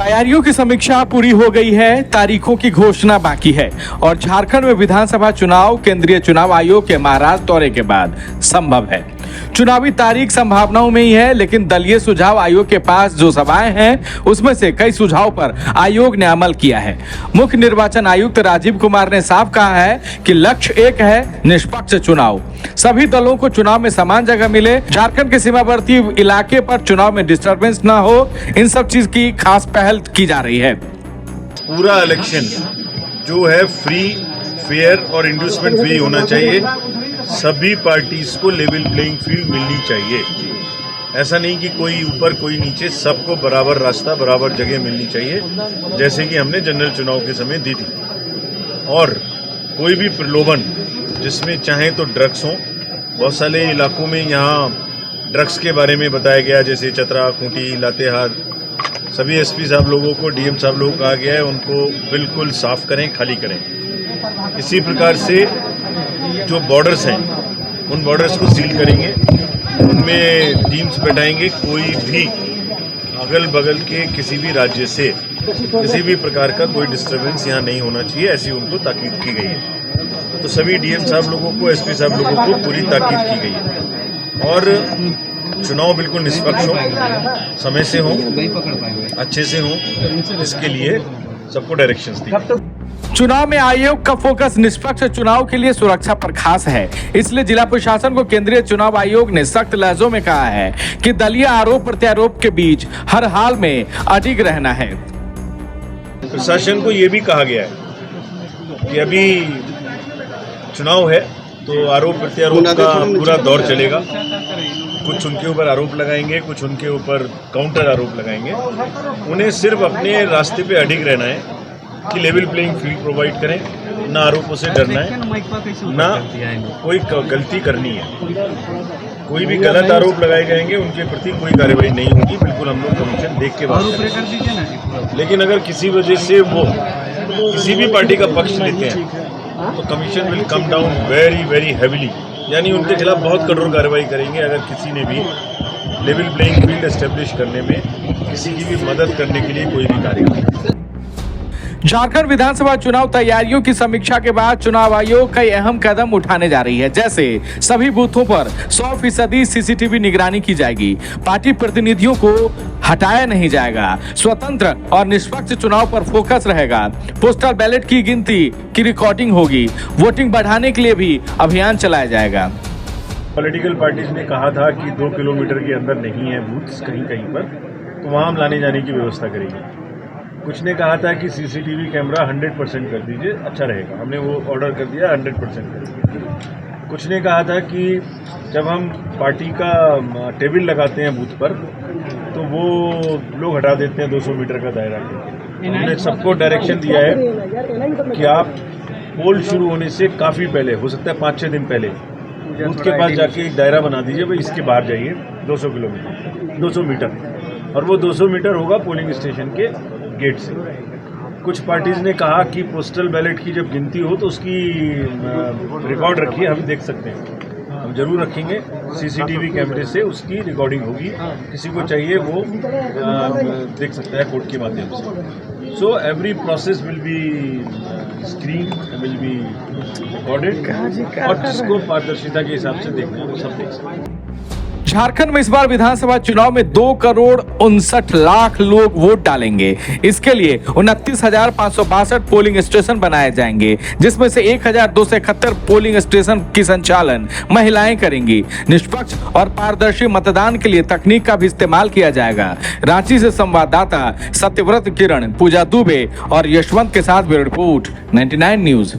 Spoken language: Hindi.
तैयारियों की समीक्षा पूरी हो गई है, तारीखों की घोषणा बाकी है और झारखंड में विधानसभा चुनाव केंद्रीय चुनाव आयोग के महाराष्ट्र दौरे के बाद संभव है। चुनावी तारीख संभावनाओं में ही है, लेकिन दलीय सुझाव आयोग के पास जो सभाएं हैं उसमें से कई सुझाव पर आयोग ने अमल किया है। मुख्य निर्वाचन आयुक्त राजीव कुमार ने साफ कहा है कि लक्ष्य एक है, निष्पक्ष चुनाव। सभी दलों को चुनाव में समान जगह मिले, झारखंड के सीमावर्ती इलाके पर चुनाव में डिस्टर्बेंस न हो, इन सब चीज की खास पहल की जा रही है। पूरा इलेक्शन जो है फ्री, फेयर और इंड्यूसमेंट फ्री होना चाहिए। सभी पार्टीज को लेवल प्लेइंग फील्ड मिलनी चाहिए। ऐसा नहीं कि कोई ऊपर कोई नीचे, सबको बराबर रास्ता, बराबर जगह मिलनी चाहिए, जैसे कि हमने जनरल चुनाव के समय दी थी। और कोई भी प्रलोभन जिसमें चाहे तो ड्रग्स हों, बहुत सारे इलाकों में यहाँ ड्रग्स के बारे में बताया गया, जैसे चतरा, खूंटी, लातेहार। सभी एसपी साहब लोगों को, डीएम साहब लोगों को कहा गया है उनको बिल्कुल साफ करें, खाली करें। इसी प्रकार से जो बॉर्डर्स हैं उन बॉर्डर्स को सील करेंगे, उनमें टीम्स बैठाएंगे। कोई भी अगल बगल के किसी भी राज्य से किसी भी प्रकार का कोई डिस्टर्बेंस यहाँ नहीं होना चाहिए, ऐसी उनको ताकीद की गई है। तो सभी डीएम साहब लोगों को, एसपी साहब लोगों को पूरी ताकीद की गई है और चुनाव बिल्कुल निष्पक्ष हो, समय से हो, अच्छे से हो, इसके लिए सबको डायरेक्शंस दी। चुनाव में आयोग का फोकस निष्पक्ष चुनाव के लिए सुरक्षा पर खास है, इसलिए जिला प्रशासन को केंद्रीय चुनाव आयोग ने सख्त लहजों में कहा है कि दलीय आरोप प्रत्यारोप के बीच हर हाल में अडिग रहना है। प्रशासन को यह भी कहा गया है कि अभी चुनाव है तो आरोप प्रत्यारोप का पूरा दौर चलेगा। कुछ उनके ऊपर आरोप लगाएंगे, कुछ उनके ऊपर काउंटर आरोप लगाएंगे। उन्हें सिर्फ अपने रास्ते पे अडिग रहना है कि लेवल प्लेइंग फील्ड प्रोवाइड करें, ना आरोपों से डरना है, ना कोई गलती करनी है। कोई भी गलत आरोप लगाए जाएंगे उनके प्रति कोई कार्रवाई नहीं होगी। बिल्कुल हम लोग कमीशन देख के बात करेंगे। लेकिन अगर किसी वजह से वो किसी भी पार्टी का पक्ष लेते हैं तो commission will come down very very heavily, यानी उनके खिलाफ बहुत कठोर कार्रवाई करेंगे अगर किसी ने भी लेवल प्लेइंग फील्ड एस्टेब्लिश करने में किसी की भी मदद करने के लिए कोई भी कार्य करे। झारखंड विधानसभा चुनाव तैयारियों की समीक्षा के बाद चुनाव आयोग कई अहम कदम उठाने जा रही है, जैसे सभी बूथों पर 100% सीसीटीवी निगरानी की जाएगी, पार्टी प्रतिनिधियों को हटाया नहीं जाएगा, स्वतंत्र और निष्पक्ष चुनाव पर फोकस रहेगा, पोस्टल बैलेट की गिनती की रिकॉर्डिंग होगी, वोटिंग बढ़ाने के लिए भी अभियान चलाया जाएगा। पॉलिटिकल पार्टीज ने कहा था कि 2 किलोमीटर के अंदर नहीं है बूथ कहीं कहीं पर, तो वहाँ हम लाने जाने की व्यवस्था करेंगे। कुछ ने कहा था कि सीसीटीवी कैमरा 100% कर दीजिए, अच्छा रहेगा, हमने वो ऑर्डर कर दिया, 100% कर दिया। कुछ ने कहा था कि जब हम पार्टी का टेबल लगाते हैं बूथ पर तो वो लोग हटा देते हैं 200 मीटर का दायरा। हमने सबको डायरेक्शन दिया है कि आप पोल शुरू होने से काफ़ी पहले, हो सकता है 5-6 दिन पहले, बूथ के पास जाके एक दायरा बना दीजिए, भाई इसके बाहर जाइए 200 मीटर, और वो 200 मीटर होगा पोलिंग स्टेशन के गेट से। कुछ पार्टीज ने कहा कि पोस्टल बैलेट की जब गिनती हो तो उसकी रिकॉर्ड रखिए, हम देख सकते हैं, हम जरूर रखेंगे। सीसीटीवी कैमरे से उसकी रिकॉर्डिंग होगी, किसी को चाहिए वो देख सकता है कोर्ट के माध्यम से। So every process will be screen, will be recorded, और जिसको पारदर्शिता के हिसाब से देखना है वो सब देख सकते हैं। झारखंड में इस बार विधानसभा चुनाव में 2,59,00,000 लोग वोट डालेंगे। इसके लिए 29,562 पोलिंग स्टेशन बनाए जाएंगे, जिसमें से 1,271 पोलिंग स्टेशन की संचालन महिलाएं करेंगी। निष्पक्ष और पारदर्शी मतदान के लिए तकनीक का भी इस्तेमाल किया जाएगा। रांची से संवाददाता सत्यव्रत किरण, पूजा दुबे और यशवंत के साथ ब्यूरो रिपोर्ट 99 न्यूज।